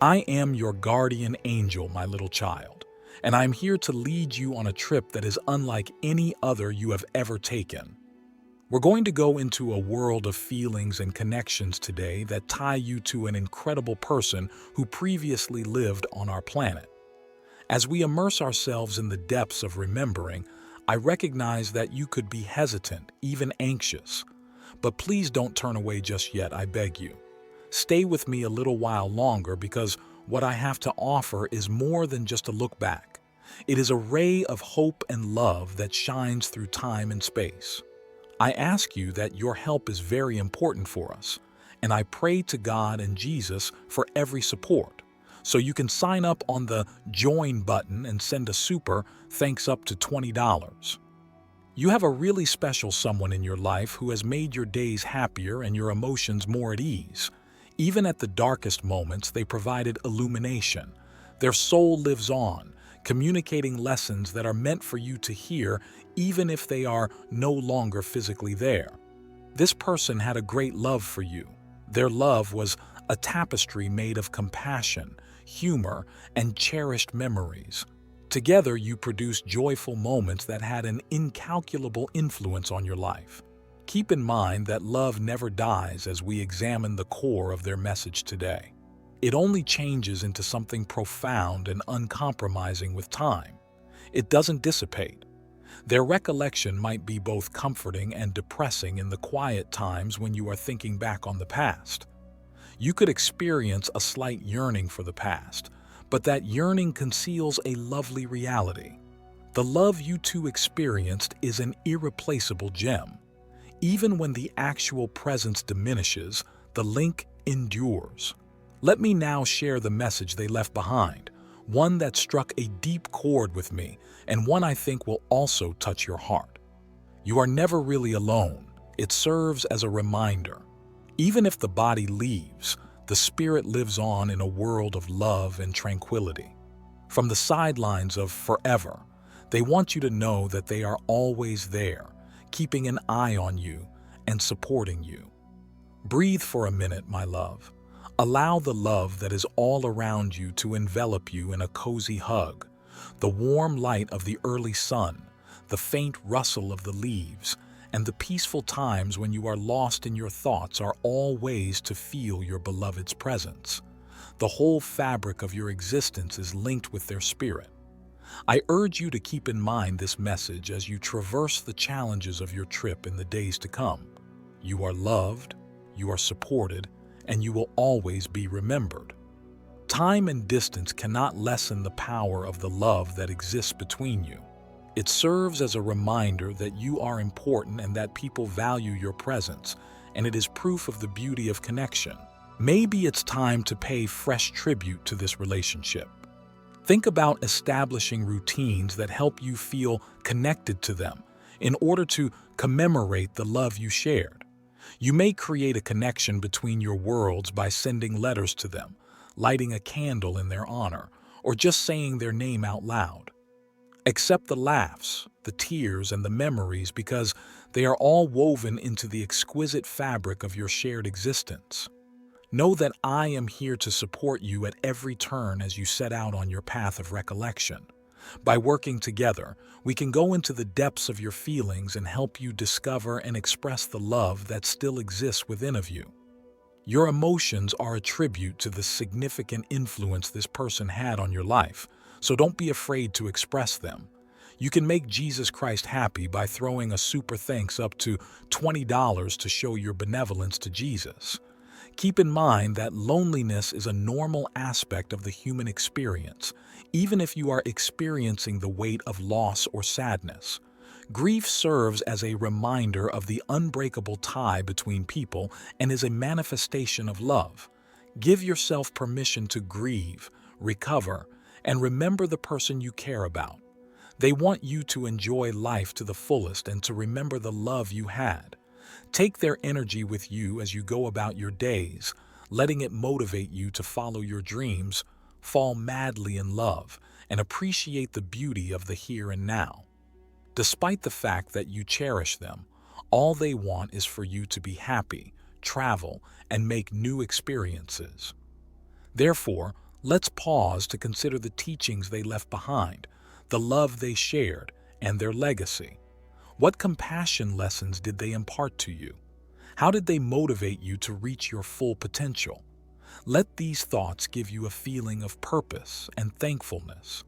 I am your guardian angel, my little child, and I'm here to lead you on a trip that is unlike any other you have ever taken. We're going to go into a world of feelings and connections today that tie you to an incredible person who previously lived on our planet. As we immerse ourselves in the depths of remembering, I recognize that you could be hesitant, even anxious. But please don't turn away just yet, I beg you. Stay with me a little while longer because what I have to offer is more than just a look back. It is a ray of hope and love that shines through time and space. I ask you that your help is very important for us, and I pray to God and Jesus for every support. So you can sign up on the Join button and send a super thanks up to $20. You have a really special someone in your life who has made your days happier and your emotions more at ease. Even at the darkest moments, they provided illumination. Their soul lives on, communicating lessons that are meant for you to hear even if they are no longer physically there. This person had a great love for you. Their love was a tapestry made of compassion, humor, and cherished memories. Together, you produced joyful moments that had an incalculable influence on your life. Keep in mind that love never dies as we examine the core of their message today. It only changes into something profound and uncompromising with time. It doesn't dissipate. Their recollection might be both comforting and depressing in the quiet times when you are thinking back on the past. You could experience a slight yearning for the past, but that yearning conceals a lovely reality. The love you two experienced is an irreplaceable gem. Even when the actual presence diminishes, the link endures. Let me now share the message they left behind, one that struck a deep chord with me and one I think will also touch your heart. You are never really alone. It serves as a reminder. Even if the body leaves, the spirit lives on in a world of love and tranquility. From the sidelines of forever, they want you to know that they are always there, keeping an eye on you and supporting you. Breathe for a minute, my love. Allow the love that is all around you to envelop you in a cozy hug. The warm light of the early sun, the faint rustle of the leaves, and the peaceful times when you are lost in your thoughts are all ways to feel your beloved's presence. The whole fabric of your existence is linked with their spirit. I urge you to keep in mind this message as you traverse the challenges of your trip in the days to come. You are loved, you are supported, and you will always be remembered. Time and distance cannot lessen the power of the love that exists between you. It serves as a reminder that you are important and that people value your presence, and it is proof of the beauty of connection. Maybe it's time to pay fresh tribute to this relationship. Think about establishing routines that help you feel connected to them in order to commemorate the love you shared. You may create a connection between your worlds by sending letters to them, lighting a candle in their honor, or just saying their name out loud. Accept the laughs, the tears, and the memories because they are all woven into the exquisite fabric of your shared existence. Know that I am here to support you at every turn as you set out on your path of recollection. By working together, we can go into the depths of your feelings and help you discover and express the love that still exists within of you. Your emotions are a tribute to the significant influence this person had on your life, so don't be afraid to express them. You can make Jesus Christ happy by throwing a super thanks up to $20 to show your benevolence to Jesus. Keep in mind that loneliness is a normal aspect of the human experience, even if you are experiencing the weight of loss or sadness. Grief serves as a reminder of the unbreakable tie between people and is a manifestation of love. Give yourself permission to grieve, recover, and remember the person you care about. They want you to enjoy life to the fullest and to remember the love you had. Take their energy with you as you go about your days, letting it motivate you to follow your dreams, fall madly in love, and appreciate the beauty of the here and now. Despite the fact that you cherish them, all they want is for you to be happy, travel, and make new experiences. Therefore, Let's pause to consider the teachings they left behind, the love they shared, and their legacy. What compassion lessons did they impart to you? How did they motivate you to reach your full potential? Let these thoughts give you a feeling of purpose and thankfulness.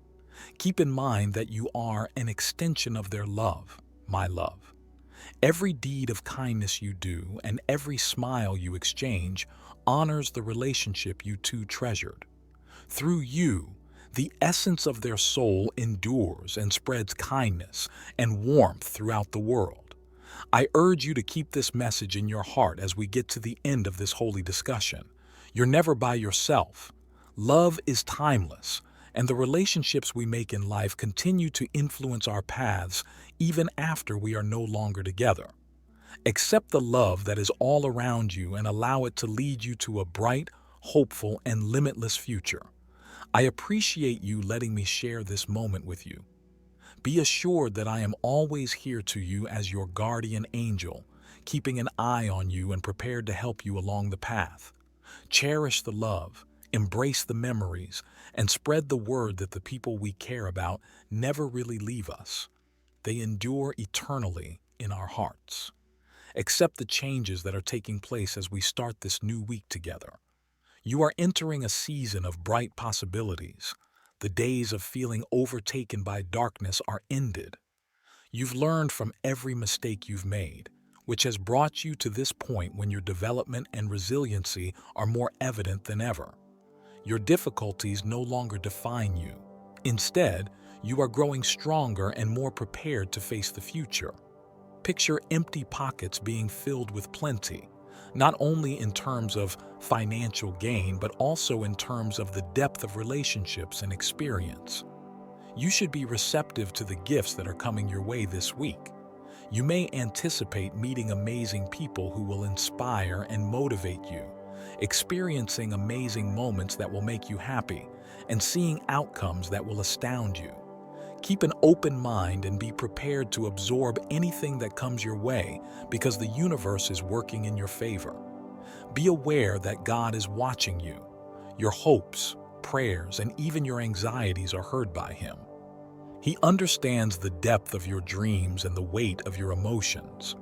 Keep in mind that you are an extension of their love, my love. Every deed of kindness you do and every smile you exchange honors the relationship you two treasured. Through you, the essence of their soul endures and spreads kindness and warmth throughout the world. I urge you to keep this message in your heart as we get to the end of this holy discussion. You're never by yourself. Love is timeless, and the relationships we make in life continue to influence our paths even after we are no longer together. Accept the love that is all around you and allow it to lead you to a bright, hopeful, and limitless future. I appreciate you letting me share this moment with you. Be assured that I am always here to you as your guardian angel, keeping an eye on you and prepared to help you along the path. Cherish the love, embrace the memories, and spread the word that the people we care about never really leave us. They endure eternally in our hearts. Accept the changes that are taking place as we start this new week together. You are entering a season of bright possibilities. The days of feeling overtaken by darkness are ended. You've learned from every mistake you've made, which has brought you to this point when your development and resiliency are more evident than ever. Your difficulties no longer define you. Instead, you are growing stronger and more prepared to face the future. Picture empty pockets being filled with plenty, not only in terms of financial gain, but also in terms of the depth of relationships and experience. You should be receptive to the gifts that are coming your way this week. You may anticipate meeting amazing people who will inspire and motivate you, experiencing amazing moments that will make you happy, and seeing outcomes that will astound you. Keep an open mind and be prepared to absorb anything that comes your way because the universe is working in your favor. Be aware that God is watching you. Your hopes, prayers, and even your anxieties are heard by Him. He understands the depth of your dreams and the weight of your emotions.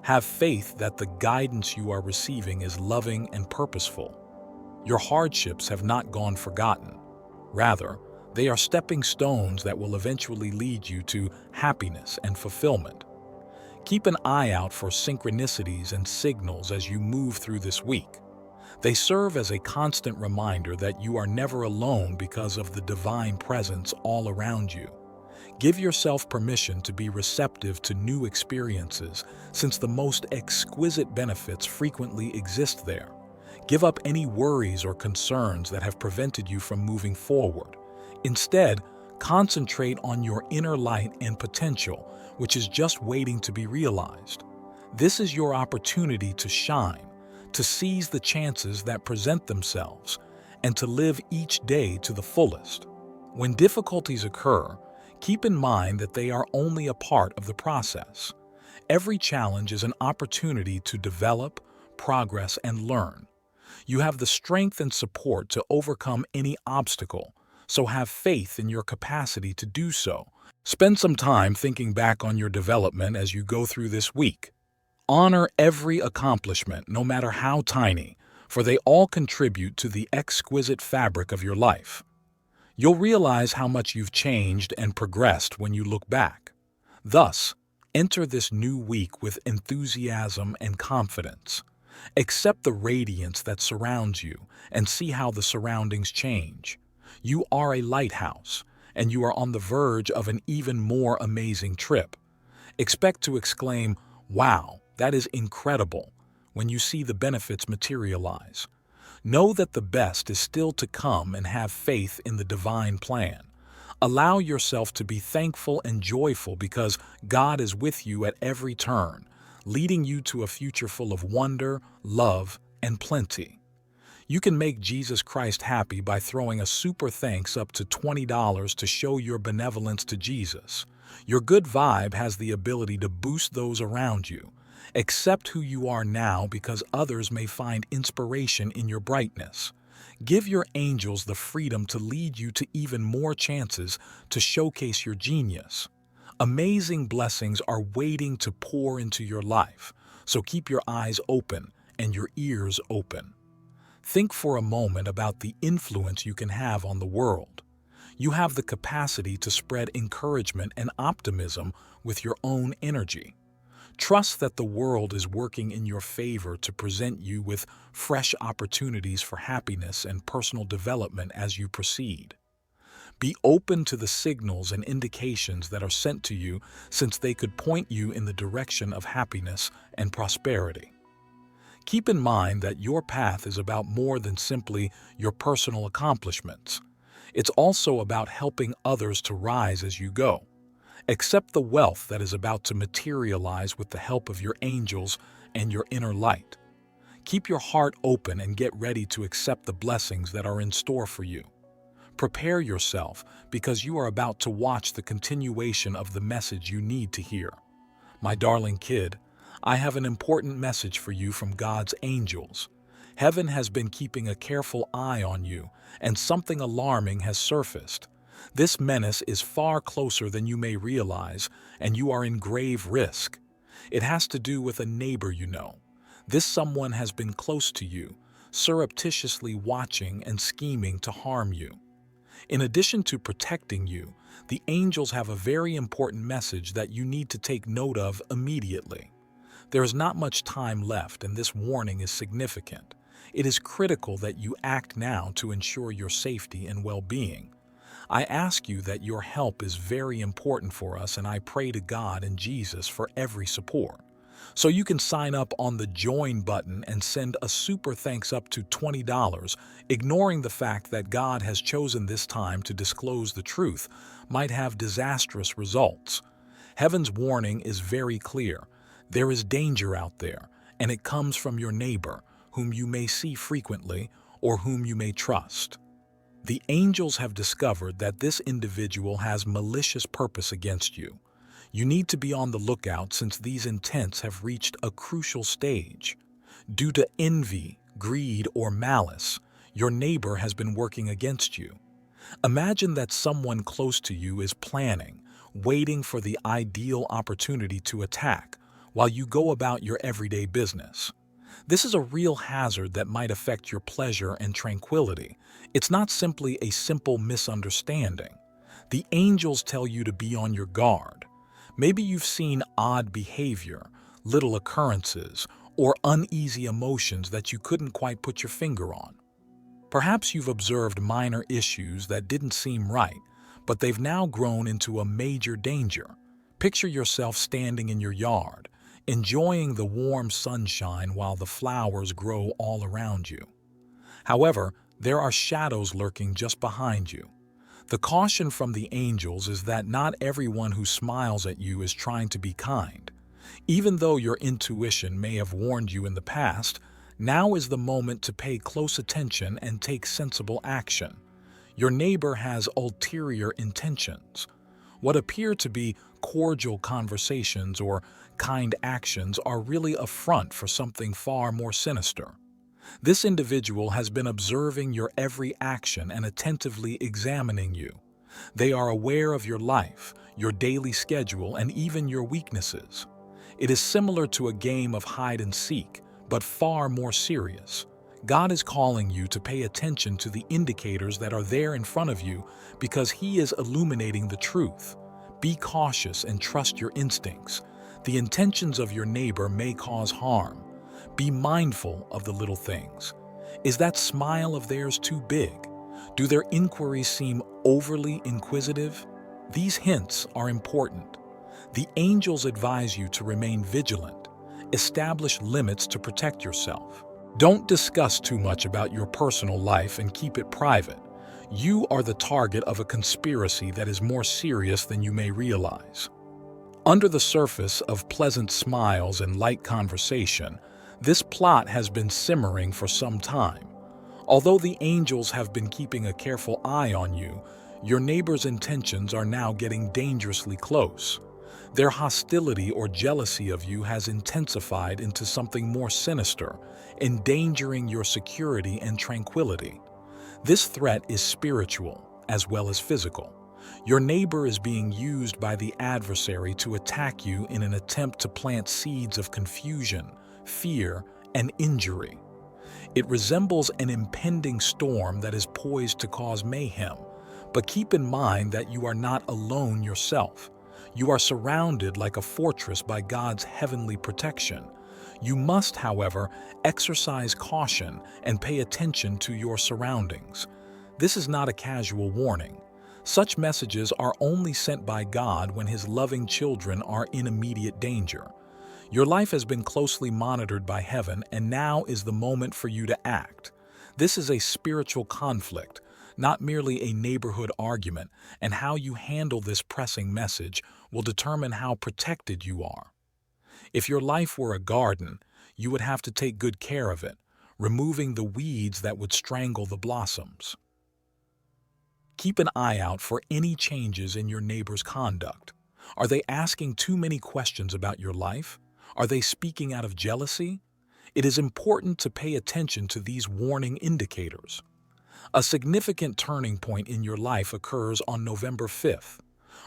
Have faith that the guidance you are receiving is loving and purposeful. Your hardships have not gone forgotten. Rather, they are stepping stones that will eventually lead you to happiness and fulfillment. Keep an eye out for synchronicities and signals as you move through this week. They serve as a constant reminder that you are never alone because of the divine presence all around you. Give yourself permission to be receptive to new experiences, since the most exquisite benefits frequently exist there. Give up any worries or concerns that have prevented you from moving forward. Instead, concentrate on your inner light and potential, which is just waiting to be realized. This is your opportunity to shine, to seize the chances that present themselves, and to live each day to the fullest. When difficulties occur, keep in mind that they are only a part of the process. Every challenge is an opportunity to develop, progress, and learn. You have the strength and support to overcome any obstacle, so have faith in your capacity to do so. Spend some time thinking back on your development as you go through this week. Honor every accomplishment, no matter how tiny, for they all contribute to the exquisite fabric of your life. You'll realize how much you've changed and progressed when you look back. Thus, enter this new week with enthusiasm and confidence. Accept the radiance that surrounds you and see how the surroundings change. You are a lighthouse, and you are on the verge of an even more amazing trip. Expect to exclaim, "Wow, that is incredible," when you see the benefits materialize. Know that the best is still to come and have faith in the divine plan. Allow yourself to be thankful and joyful because God is with you at every turn, leading you to a future full of wonder, love, and plenty. You can make Jesus Christ happy by throwing a super thanks up to $20 to show your benevolence to Jesus. Your good vibe has the ability to boost those around you. Accept who you are now because others may find inspiration in your brightness. Give your angels the freedom to lead you to even more chances to showcase your genius. Amazing blessings are waiting to pour into your life, so keep your eyes open and your ears open. Think for a moment about the influence you can have on the world. You have the capacity to spread encouragement and optimism with your own energy. Trust that the world is working in your favor to present you with fresh opportunities for happiness and personal development as you proceed. Be open to the signals and indications that are sent to you, since they could point you in the direction of happiness and prosperity. Keep in mind that your path is about more than simply your personal accomplishments. It's also about helping others to rise as you go. Accept the wealth that is about to materialize with the help of your angels and your inner light. Keep your heart open and get ready to accept the blessings that are in store for you. Prepare yourself, because you are about to watch the continuation of the message you need to hear. My darling kid, I have an important message for you from God's angels. Heaven has been keeping a careful eye on you, and something alarming has surfaced. This menace is far closer than you may realize, and you are in grave risk. It has to do with a neighbor you know. This someone has been close to you, surreptitiously watching and scheming to harm you. In addition to protecting you, the angels have a very important message that you need to take note of immediately. There is not much time left, and this warning is significant. It is critical that you act now to ensure your safety and well-being. I ask you that your help is very important for us, and I pray to God and Jesus for every support. So you can sign up on the join button and send a super thanks up to $20, ignoring the fact that God has chosen this time to disclose the truth might have disastrous results. Heaven's warning is very clear. There is danger out there, and it comes from your neighbor, whom you may see frequently or whom you may trust. The angels have discovered that this individual has malicious purpose against you. You need to be on the lookout, since these intents have reached a crucial stage. Due to envy, greed, or malice, your neighbor has been working against you. Imagine that someone close to you is planning, waiting for the ideal opportunity to attack, while you go about your everyday business. This is a real hazard that might affect your pleasure and tranquility. It's not simply a simple misunderstanding. The angels tell you to be on your guard. Maybe you've seen odd behavior, little occurrences, or uneasy emotions that you couldn't quite put your finger on. Perhaps you've observed minor issues that didn't seem right, but they've now grown into a major danger. Picture yourself standing in your yard, enjoying the warm sunshine while the flowers grow all around you. However, there are shadows lurking just behind you. The caution from the angels is that not everyone who smiles at you is trying to be kind. Even though your intuition may have warned you in the past, now is the moment to pay close attention and take sensible action. Your neighbor has ulterior intentions. What appear to be cordial conversations or kind actions are really a front for something far more sinister. This individual has been observing your every action and attentively examining you. They are aware of your life, your daily schedule, and even your weaknesses. It is similar to a game of hide and seek, but far more serious. God is calling you to pay attention to the indicators that are there in front of you, because He is illuminating the truth. Be cautious and trust your instincts. The intentions of your neighbor may cause harm. Be mindful of the little things. Is that smile of theirs too big? Do their inquiries seem overly inquisitive? These hints are important. The angels advise you to remain vigilant. Establish limits to protect yourself. Don't discuss too much about your personal life and keep it private. You are the target of a conspiracy that is more serious than you may realize. Under the surface of pleasant smiles and light conversation, this plot has been simmering for some time. Although the angels have been keeping a careful eye on you, your neighbor's intentions are now getting dangerously close. Their hostility or jealousy of you has intensified into something more sinister, endangering your security and tranquility. This threat is spiritual as well as physical. Your neighbor is being used by the adversary to attack you in an attempt to plant seeds of confusion, fear, and injury. It resembles an impending storm that is poised to cause mayhem. But keep in mind that you are not alone yourself. You are surrounded like a fortress by God's heavenly protection. You must, however, exercise caution and pay attention to your surroundings. This is not a casual warning. Such messages are only sent by God when His loving children are in immediate danger. Your life has been closely monitored by heaven, and now is the moment for you to act. This is a spiritual conflict, not merely a neighborhood argument, and how you handle this pressing message will determine how protected you are. If your life were a garden, you would have to take good care of it, removing the weeds that would strangle the blossoms. Keep an eye out for any changes in your neighbor's conduct. Are they asking too many questions about your life? Are they speaking out of jealousy? It is important to pay attention to these warning indicators. A significant turning point in your life occurs on November 5th.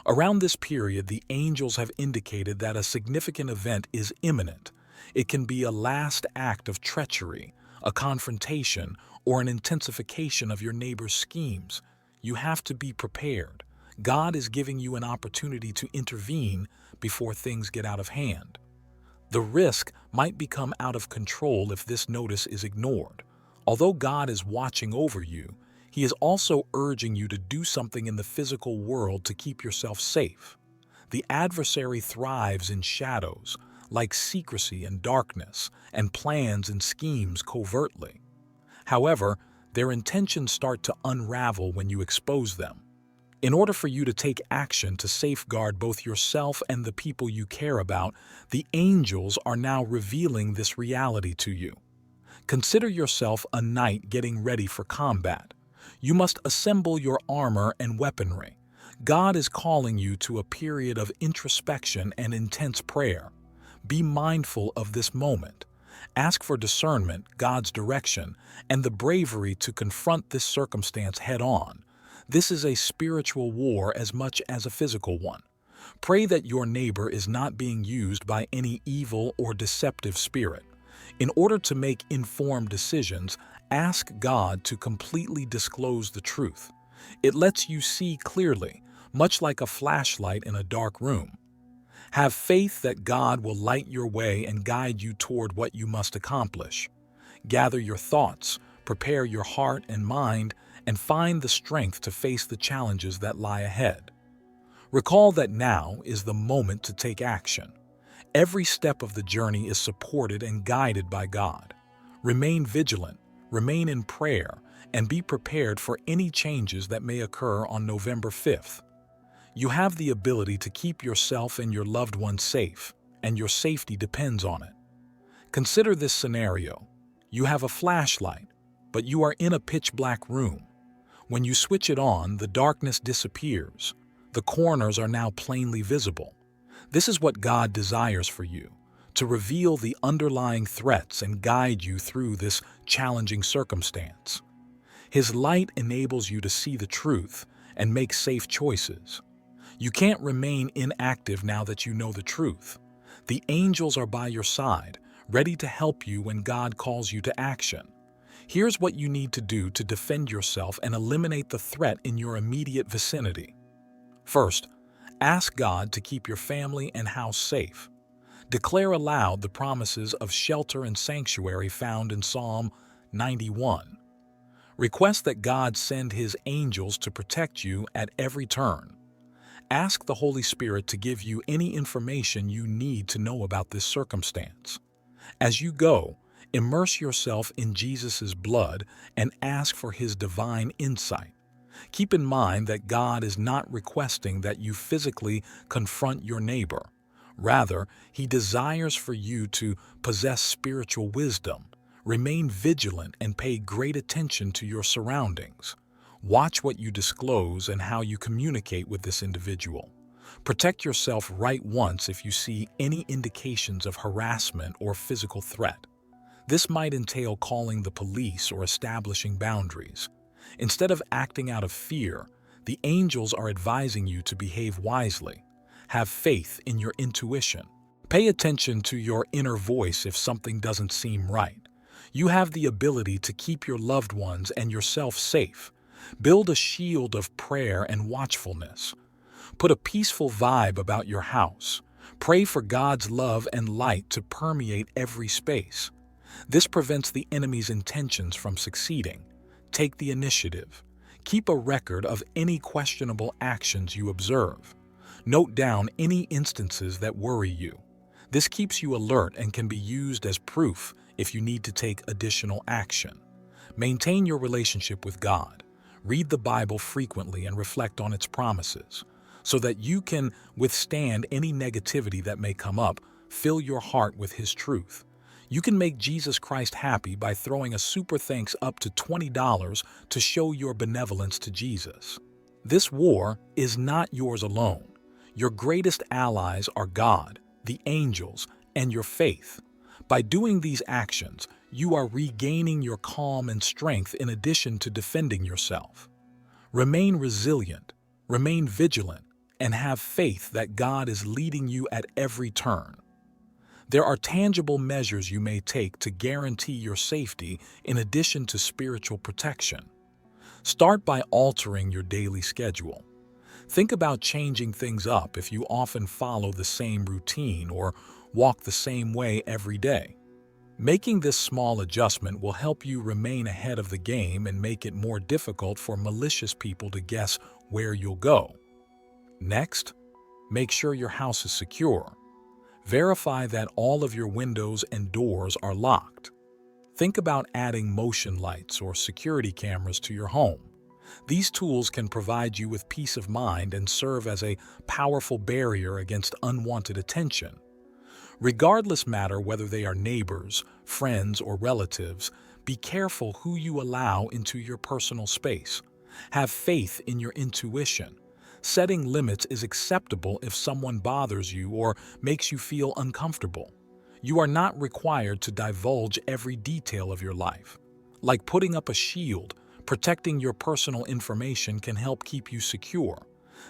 Around this period, the angels have indicated that a significant event is imminent. It can be a last act of treachery, a confrontation, or an intensification of your neighbor's schemes. You have to be prepared. God is giving you an opportunity to intervene before things get out of hand. The risk might become out of control if this notice is ignored. Although God is watching over you, He is also urging you to do something in the physical world to keep yourself safe. The adversary thrives in shadows, like secrecy and darkness, and plans and schemes covertly. However, their intentions start to unravel when you expose them. In order for you to take action to safeguard both yourself and the people you care about, the angels are now revealing this reality to you. Consider yourself a knight getting ready for combat. You must assemble your armor and weaponry. God is calling you to a period of introspection and intense prayer. Be mindful of this moment. Ask for discernment, God's direction, and the bravery to confront this circumstance head-on. This is a spiritual war as much as a physical one. Pray that your neighbor is not being used by any evil or deceptive spirit. In order to make informed decisions, ask God to completely disclose the truth. It lets you see clearly, much like a flashlight in a dark room. Have faith that God will light your way and guide you toward what you must accomplish. Gather your thoughts, prepare your heart and mind, and find the strength to face the challenges that lie ahead. Recall that now is the moment to take action. Every step of the journey is supported and guided by God. Remain vigilant, remain in prayer, and be prepared for any changes that may occur on November 5th. You have the ability to keep yourself and your loved ones safe, and your safety depends on it. Consider this scenario. You have a flashlight, but you are in a pitch-black room. When you switch it on, the darkness disappears. The corners are now plainly visible. This is what God desires for you, to reveal the underlying threats and guide you through this challenging circumstance. His light enables you to see the truth and make safe choices. You can't remain inactive now that you know the truth. The angels are by your side, ready to help you when God calls you to action. Here's what you need to do to defend yourself and eliminate the threat in your immediate vicinity. First, ask God to keep your family and house safe. Declare aloud the promises of shelter and sanctuary found in Psalm 91. Request that God send His angels to protect you at every turn. Ask the Holy Spirit to give you any information you need to know about this circumstance. As you go, immerse yourself in Jesus' blood and ask for His divine insight. Keep in mind that God is not requesting that you physically confront your neighbor. Rather, He desires for you to possess spiritual wisdom, remain vigilant, and pay great attention to your surroundings. Watch what you disclose and how you communicate with this individual. Protect yourself right once if you see any indications of harassment or physical threat. This might entail calling the police or establishing boundaries. Instead of acting out of fear, the angels are advising you to behave wisely. Have faith in your intuition. Pay attention to your inner voice if something doesn't seem right. You have the ability to keep your loved ones and yourself safe. Build a shield of prayer and watchfulness. Put a peaceful vibe about your house. Pray for God's love and light to permeate every space. This prevents the enemy's intentions from succeeding. Take the initiative. Keep a record of any questionable actions you observe. Note down any instances that worry you. This keeps you alert and can be used as proof if you need to take additional action. Maintain your relationship with God. Read the Bible frequently and reflect on its promises. So that you can withstand any negativity that may come up, fill your heart with His truth. You can make Jesus Christ happy by throwing a super thanks up to $20 to show your benevolence to Jesus. This war is not yours alone. Your greatest allies are God, the angels, and your faith. By doing these actions, you are regaining your calm and strength in addition to defending yourself. Remain resilient, remain vigilant, and have faith that God is leading you at every turn. There are tangible measures you may take to guarantee your safety in addition to spiritual protection. Start by altering your daily schedule. Think about changing things up if you often follow the same routine or walk the same way every day. Making this small adjustment will help you remain ahead of the game and make it more difficult for malicious people to guess where you'll go. Next, make sure your house is secure. Verify that all of your windows and doors are locked. Think about adding motion lights or security cameras to your home. These tools can provide you with peace of mind and serve as a powerful barrier against unwanted attention. Regardless matter whether they are neighbors, friends, or relatives, be careful who you allow into your personal space. Have faith in your intuition. Setting limits is acceptable if someone bothers you or makes you feel uncomfortable. You are not required to divulge every detail of your life. Like putting up a shield, protecting your personal information can help keep you secure.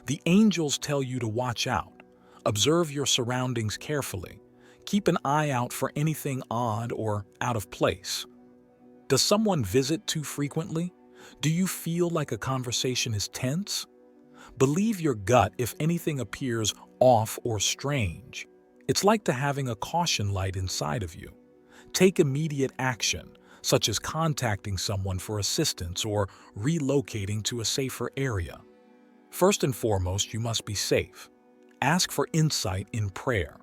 The angels tell you to watch out. Observe your surroundings carefully. Keep an eye out for anything odd or out of place. Does someone visit too frequently? Do you feel like a conversation is tense? Believe your gut if anything appears off or strange. It's like having a caution light inside of you. Take immediate action, such as contacting someone for assistance or relocating to a safer area. First and foremost, you must be safe. Ask for insight in prayer.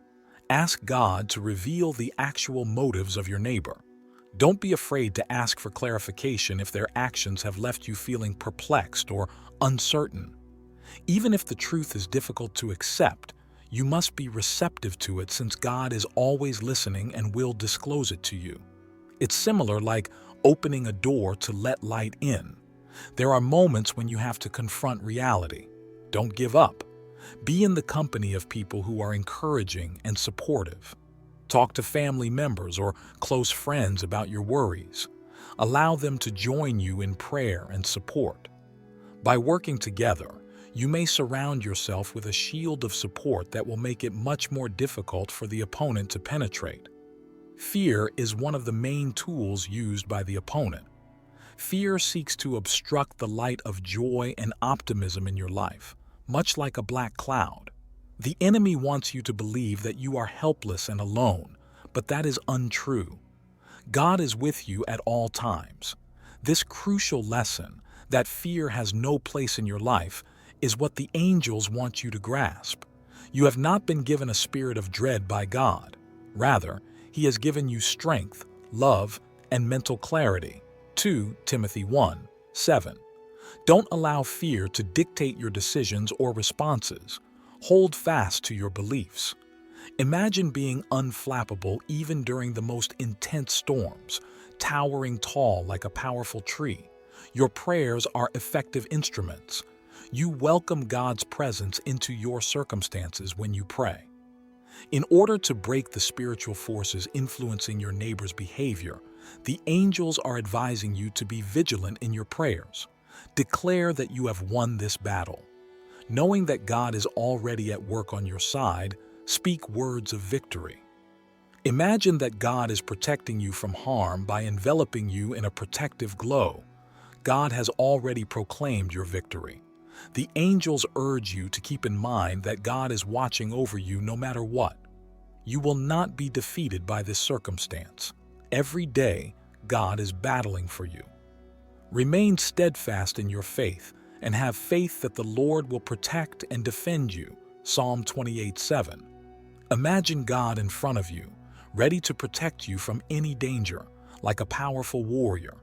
Ask God to reveal the actual motives of your neighbor. Don't be afraid to ask for clarification if their actions have left you feeling perplexed or uncertain. Even if the truth is difficult to accept, you must be receptive to it since God is always listening and will disclose it to you. It's similar like opening a door to let light in. There are moments when you have to confront reality. Don't give up. Be in the company of people who are encouraging and supportive. Talk to family members or close friends about your worries. Allow them to join you in prayer and support. By working together, you may surround yourself with a shield of support that will make it much more difficult for the opponent to penetrate. Fear is one of the main tools used by the opponent. Fear seeks to obstruct the light of joy and optimism in your life, much like a black cloud. The enemy wants you to believe that you are helpless and alone, but that is untrue. God is with you at all times. This crucial lesson, that fear has no place in your life, is what the angels want you to grasp. You have not been given a spirit of dread by God. Rather, He has given you strength, love, and mental clarity. 2 Timothy 1:7. Don't allow fear to dictate your decisions or responses. Hold fast to your beliefs. Imagine being unflappable even during the most intense storms, towering tall like a powerful tree. Your prayers are effective instruments. You welcome God's presence into your circumstances when you pray. In order to break the spiritual forces influencing your neighbor's behavior, the angels are advising you to be vigilant in your prayers. Declare that you have won this battle. Knowing that God is already at work on your side, speak words of victory. Imagine that God is protecting you from harm by enveloping you in a protective glow. God has already proclaimed your victory. The angels urge you to keep in mind that God is watching over you no matter what. You will not be defeated by this circumstance. Every day, God is battling for you. Remain steadfast in your faith and have faith that the Lord will protect and defend you. Psalm 28:7. Imagine God in front of you, ready to protect you from any danger, like a powerful warrior.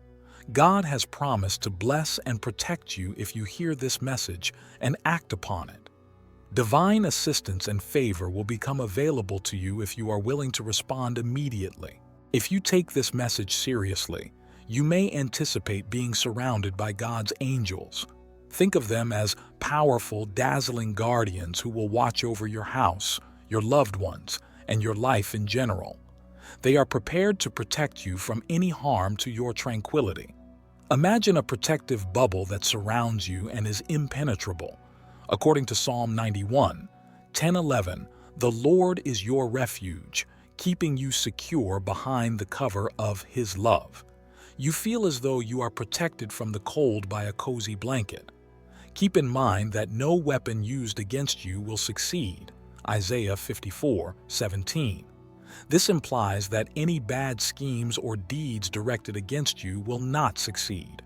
God has promised to bless and protect you if you hear this message and act upon it. Divine assistance and favor will become available to you if you are willing to respond immediately. If you take this message seriously, you may anticipate being surrounded by God's angels. Think of them as powerful, dazzling guardians who will watch over your house, your loved ones, and your life in general. They are prepared to protect you from any harm to your tranquility. Imagine a protective bubble that surrounds you and is impenetrable. According to Psalm 91:10-11, the Lord is your refuge, keeping you secure behind the cover of His love. You feel as though you are protected from the cold by a cozy blanket. Keep in mind that no weapon used against you will succeed. Isaiah 54:17. This implies that any bad schemes or deeds directed against you will not succeed.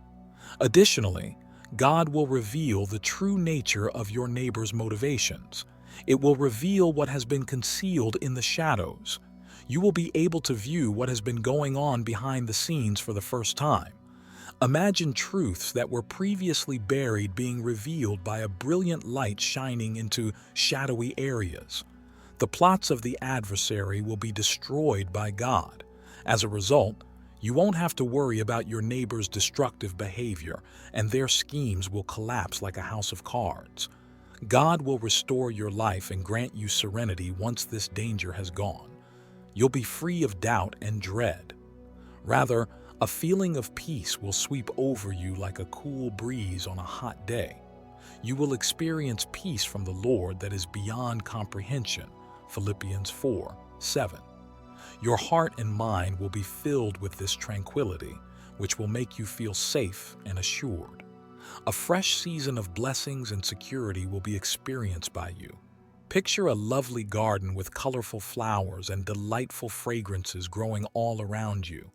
Additionally, God will reveal the true nature of your neighbor's motivations. It will reveal what has been concealed in the shadows. You will be able to view what has been going on behind the scenes for the first time. Imagine truths that were previously buried being revealed by a brilliant light shining into shadowy areas. The plots of the adversary will be destroyed by God. As a result, you won't have to worry about your neighbor's destructive behavior, and their schemes will collapse like a house of cards. God will restore your life and grant you serenity once this danger has gone. You'll be free of doubt and dread. Rather, a feeling of peace will sweep over you like a cool breeze on a hot day. You will experience peace from the Lord that is beyond comprehension. Philippians 4:7. Your heart and mind will be filled with this tranquility, which will make you feel safe and assured. A fresh season of blessings and security will be experienced by you. Picture a lovely garden with colorful flowers and delightful fragrances growing all around you.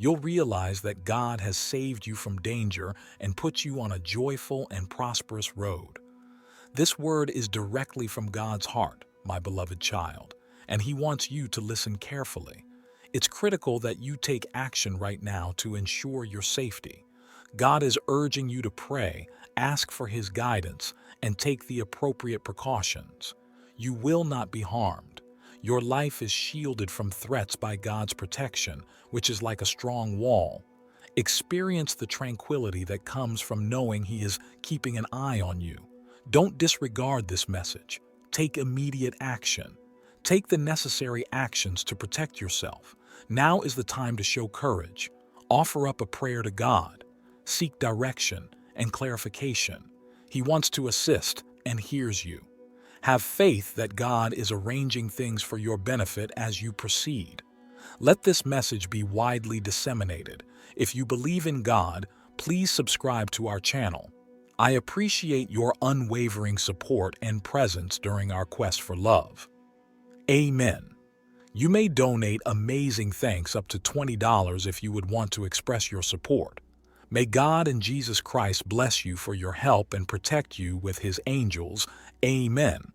You'll realize that God has saved you from danger and put you on a joyful and prosperous road. This word is directly from God's heart, my beloved child, and He wants you to listen carefully. It's critical that you take action right now to ensure your safety. God is urging you to pray, ask for His guidance, and take the appropriate precautions. You will not be harmed. Your life is shielded from threats by God's protection, which is like a strong wall. Experience the tranquility that comes from knowing He is keeping an eye on you. Don't disregard this message. Take immediate action. Take the necessary actions to protect yourself. Now is the time to show courage. Offer up a prayer to God. Seek direction and clarification. He wants to assist and hears you. Have faith that God is arranging things for your benefit as you proceed. Let this message be widely disseminated. If you believe in God, please subscribe to our channel. I appreciate your unwavering support and presence during our quest for love. Amen. You may donate amazing thanks up to $20 if you would want to express your support. May God and Jesus Christ bless you for your help and protect you with His angels. Amen.